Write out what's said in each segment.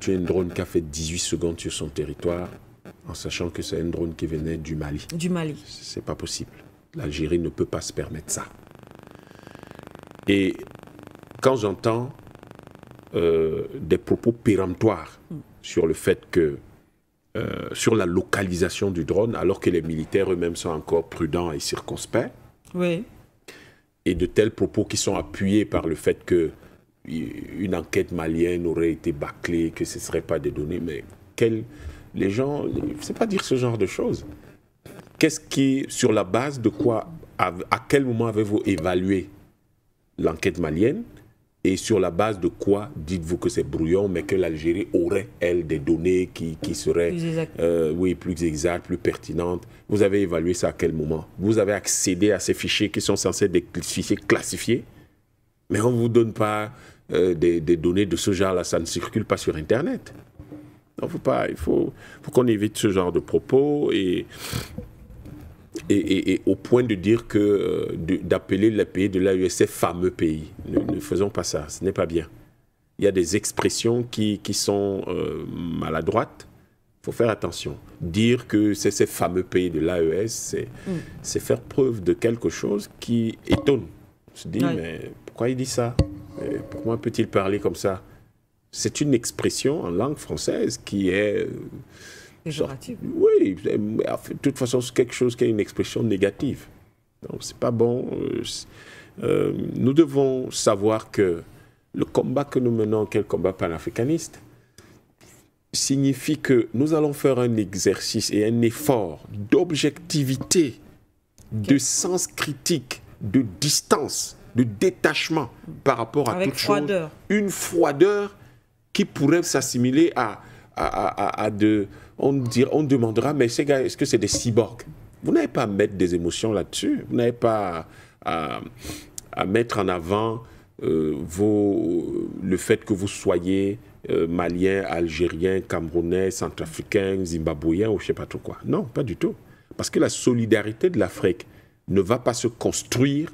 tuer un drone qui a fait 18 secondes sur son territoire en sachant que c'est un drone qui venait du Mali. Du Mali. C'est pas possible. L'Algérie ne peut pas se permettre ça. Et quand j'entends des propos péremptoires sur le fait que, sur la localisation du drone, alors que les militaires eux-mêmes sont encore prudents et circonspects, oui. Et de tels propos qui sont appuyés par le fait que une enquête malienne aurait été bâclée, que ce ne seraient pas des données, mais les gens, il ne faut pas dire ce genre de choses. Qu'est-ce qui, sur la base de quoi, à quel moment avez-vous évalué l'enquête malienne et sur la base de quoi dites-vous que c'est brouillon, mais que l'Algérie aurait, elle, des données qui seraient plus exactes, plus pertinentes? Vous avez évalué ça à quel moment? Vous avez accédé à ces fichiers qui sont censés être des fichiers classifiés, mais on ne vous donne pas des données de ce genre-là, ça ne circule pas sur Internet. Donc, il faut qu'on évite ce genre de propos et au point de dire que d'appeler les pays de l'AES ces fameux pays. Ne faisons pas ça, ce n'est pas bien. Il y a des expressions qui sont maladroites. Il faut faire attention. Dire que c'est ces fameux pays de l'AES, c'est faire preuve de quelque chose qui étonne. On se dit, mais pourquoi il dit ça? Pourquoi peut-il parler comme ça? C'est une expression en langue française qui est... Oui, de toute façon, c'est quelque chose qui a une expression négative. Donc, c'est pas bon. Nous devons savoir que le combat que nous menons, qui est le combat panafricaniste, signifie que nous allons faire un exercice et un effort d'objectivité, de sens critique, de distance, de détachement par rapport à toute chose. Une froideur qui pourrait s'assimiler à de... On demandera, mais ces gars, est-ce que c'est des cyborgs? Vous n'avez pas à mettre des émotions là-dessus. Vous n'avez pas à mettre en avant le fait que vous soyez malien, algérien, camerounais, centrafricain, zimbabwéen ou je ne sais pas trop quoi. Non, pas du tout. Parce que la solidarité de l'Afrique ne va pas se construire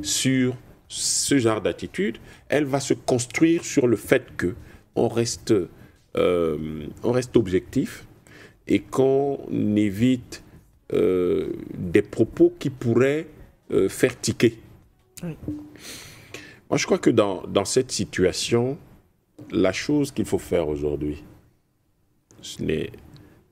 sur ce genre d'attitude. Elle va se construire sur le fait qu'on reste objectif et qu'on évite des propos qui pourraient faire tiquer. Oui. Moi, je crois que dans cette situation, la chose qu'il faut faire aujourd'hui, ce n'est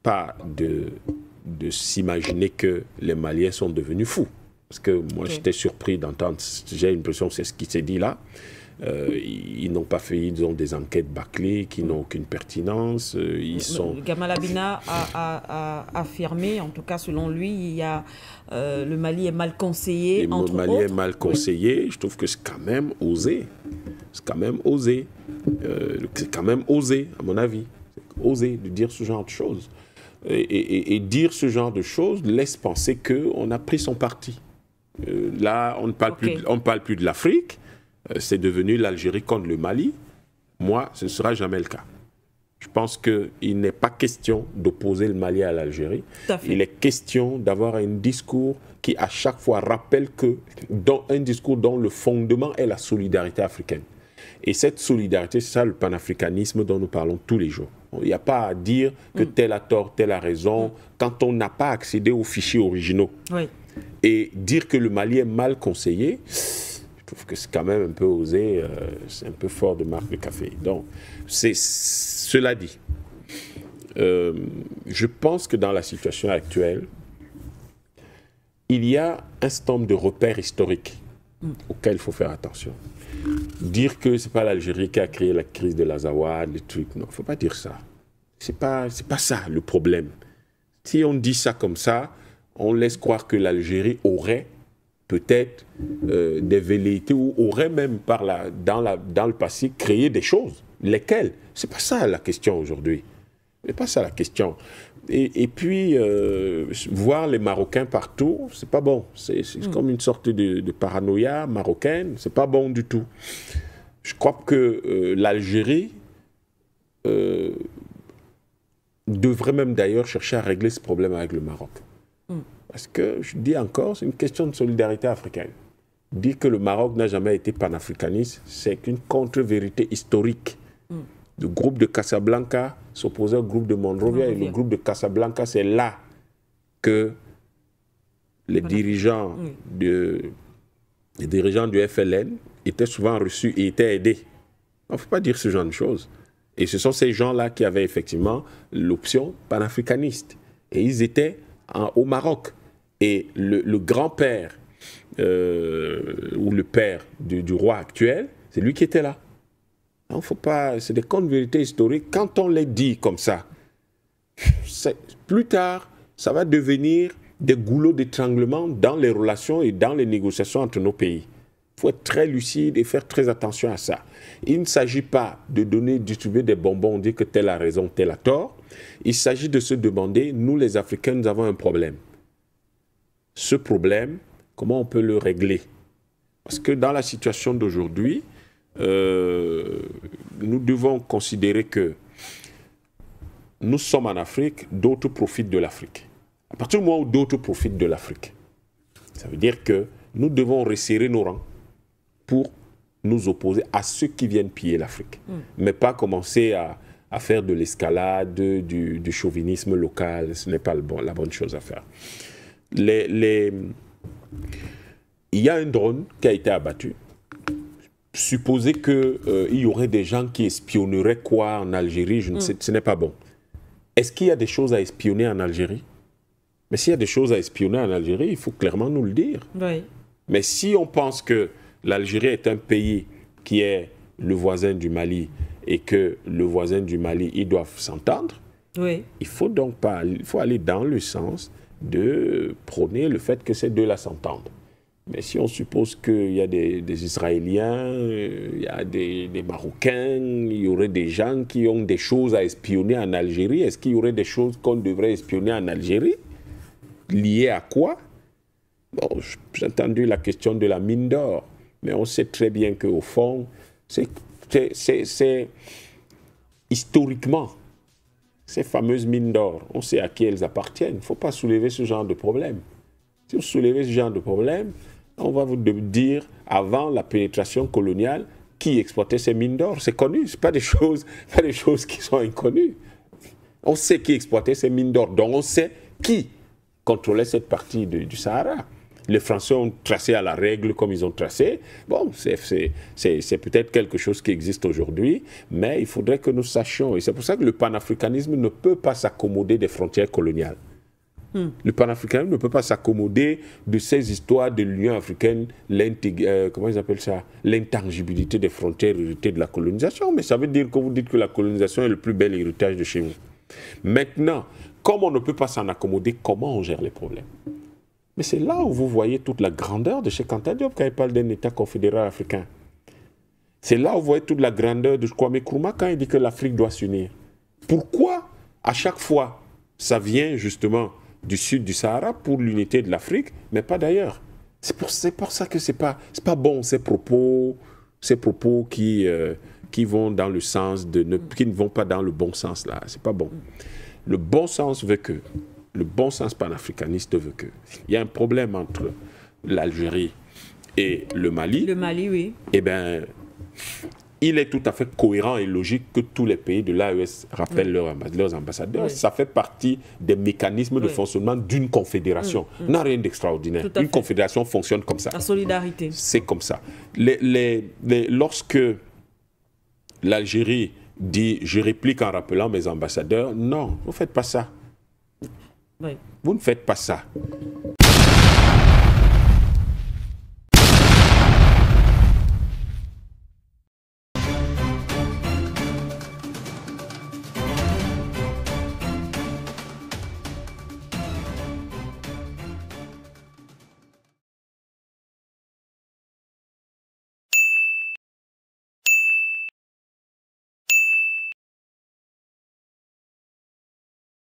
pas de s'imaginer que les Maliens sont devenus fous. Parce que moi, j'étais surpris d'entendre, j'ai l'impression que c'est ce qui s'est dit là. Ils n'ont pas fait, ils ont des enquêtes bâclées qui n'ont aucune pertinence. Gamal Abina a affirmé, en tout cas selon lui, le Mali est mal conseillé. Le Mali est mal conseillé. Je trouve que c'est quand même osé. C'est quand même osé. C'est quand même osé, à mon avis. C'est osé de dire ce genre de choses. Et dire ce genre de choses laisse penser qu'on a pris son parti. Là, on ne parle plus de l'Afrique. C'est devenu l'Algérie contre le Mali. Moi, ce ne sera jamais le cas. Je pense qu'il n'est pas question d'opposer le Mali à l'Algérie. Il est question d'avoir un discours qui, à chaque fois, rappelle un discours dont le fondement est la solidarité africaine. Et cette solidarité, c'est ça le panafricanisme dont nous parlons tous les jours. Il n'y a pas à dire que tel a tort, tel a raison, quand on n'a pas accédé aux fichiers originaux. Oui. Et dire que le Mali est mal conseillé, je trouve que c'est quand même un peu osé, c'est un peu fort de marque de café. Donc, cela dit, je pense que dans la situation actuelle, il y a un certain nombre de repères historiques auxquels il faut faire attention. Dire que ce n'est pas l'Algérie qui a créé la crise de l'Azawad, les trucs, non, il ne faut pas dire ça. Ce n'est pas ça le problème. Si on dit ça comme ça, on laisse croire que l'Algérie aurait peut-être des velléités ou aurait même dans le passé créé des choses. Lesquelles? Ce n'est pas ça la question aujourd'hui. Ce n'est pas ça la question. Et puis, voir les Marocains partout, c'est pas bon. C'est comme une sorte de paranoïa marocaine. C'est pas bon du tout. Je crois que l'Algérie devrait même d'ailleurs chercher à régler ce problème avec le Maroc. Parce que, je dis encore, c'est une question de solidarité africaine. Dire que le Maroc n'a jamais été panafricaniste, c'est une contre-vérité historique. Le groupe de Casablanca s'opposait au groupe de Monrovia, et le groupe de Casablanca, c'est là que les dirigeants du FLN étaient souvent reçus et étaient aidés. Il ne faut pas dire ce genre de choses. Et ce sont ces gens-là qui avaient effectivement l'option panafricaniste. Et ils étaient au Maroc. Et le grand-père ou le père du roi actuel, c'est lui qui était là. Il faut pas, c'est des contes de vérité historiques. Quand on les dit comme ça, plus tard, ça va devenir des goulots d'étranglement dans les relations et dans les négociations entre nos pays. Il faut être très lucide et faire très attention à ça. Il ne s'agit pas de distribuer des bonbons, on dit que tel a raison, tel a tort. Il s'agit de se demander, nous les Africains, nous avons un problème. Ce problème, comment on peut le régler? Parce que dans la situation d'aujourd'hui, nous devons considérer que nous sommes en Afrique, d'autres profitent de l'Afrique. À partir du moment où d'autres profitent de l'Afrique, ça veut dire que nous devons resserrer nos rangs pour nous opposer à ceux qui viennent piller l'Afrique. Mais pas commencer à faire de l'escalade, du chauvinisme local. Ce n'est pas la bonne chose à faire. Il y a un drone qui a été abattu. Supposer qu'il y aurait des gens qui espionneraient quoi en Algérie, ce n'est pas bon. Est-ce qu'il y a des choses à espionner en Algérie? Mais s'il y a des choses à espionner en Algérie, il faut clairement nous le dire. Oui. Mais si on pense que l'Algérie est un pays qui est le voisin du Mali et que le voisin du Mali, ils doivent s'entendre, il faut donc pas, il faut aller dans le sens de prôner le fait que ces deux-là s'entendent. Mais si on suppose qu'il y a des Israéliens, il y a des Marocains, il y aurait des gens qui ont des choses à espionner en Algérie, est-ce qu'il y aurait des choses qu'on devrait espionner en Algérie? Liées à quoi? Bon, j'ai entendu la question de la mine d'or, mais on sait très bien qu'au fond, c'est historiquement, ces fameuses mines d'or, on sait à qui elles appartiennent. Il ne faut pas soulever ce genre de problème. Si vous soulevez ce genre de problème, on va vous dire, avant la pénétration coloniale, qui exploitait ces mines d'or. C'est connu, ce n'est pas des choses qui sont inconnues. On sait qui exploitait ces mines d'or, donc on sait qui contrôlait cette partie du Sahara. Les Français ont tracé à la règle comme ils ont tracé. Bon, c'est peut-être quelque chose qui existe aujourd'hui, mais il faudrait que nous sachions. Et c'est pour ça que le panafricanisme ne peut pas s'accommoder des frontières coloniales. Le panafricanisme ne peut pas s'accommoder de ces histoires de l'Union africaine, comment ils appellent ça, l'intangibilité des frontières héritées de la colonisation. Mais ça veut dire que vous dites que la colonisation est le plus bel héritage de chez vous. Maintenant, comme on ne peut pas s'en accommoder, comment on gère les problèmes? Mais c'est là où vous voyez toute la grandeur de Cheikh Anta Diop quand il parle d'un État confédéral africain. C'est là où vous voyez toute la grandeur de Kwame Nkrumah quand il dit que l'Afrique doit s'unir. Pourquoi, à chaque fois, ça vient justement du sud du Sahara pour l'unité de l'Afrique, mais pas d'ailleurs? C'est pour ça que c'est pas bon, ces propos qui vont dans le sens qui ne vont pas dans le bon sens là. C'est pas bon. Le bon sens veut que, le bon sens panafricaniste veut que, il y a un problème entre l'Algérie et le Mali. Le Mali, oui. Eh bien, il est tout à fait cohérent et logique que tous les pays de l'AES rappellent leurs ambassadeurs. Ça fait partie des mécanismes de fonctionnement d'une confédération. N'a rien d'extraordinaire. Une confédération fonctionne comme ça. La solidarité. C'est comme ça. Lorsque l'Algérie dit « je réplique en rappelant mes ambassadeurs », non, vous ne faites pas ça. Vous ne faites pas ça.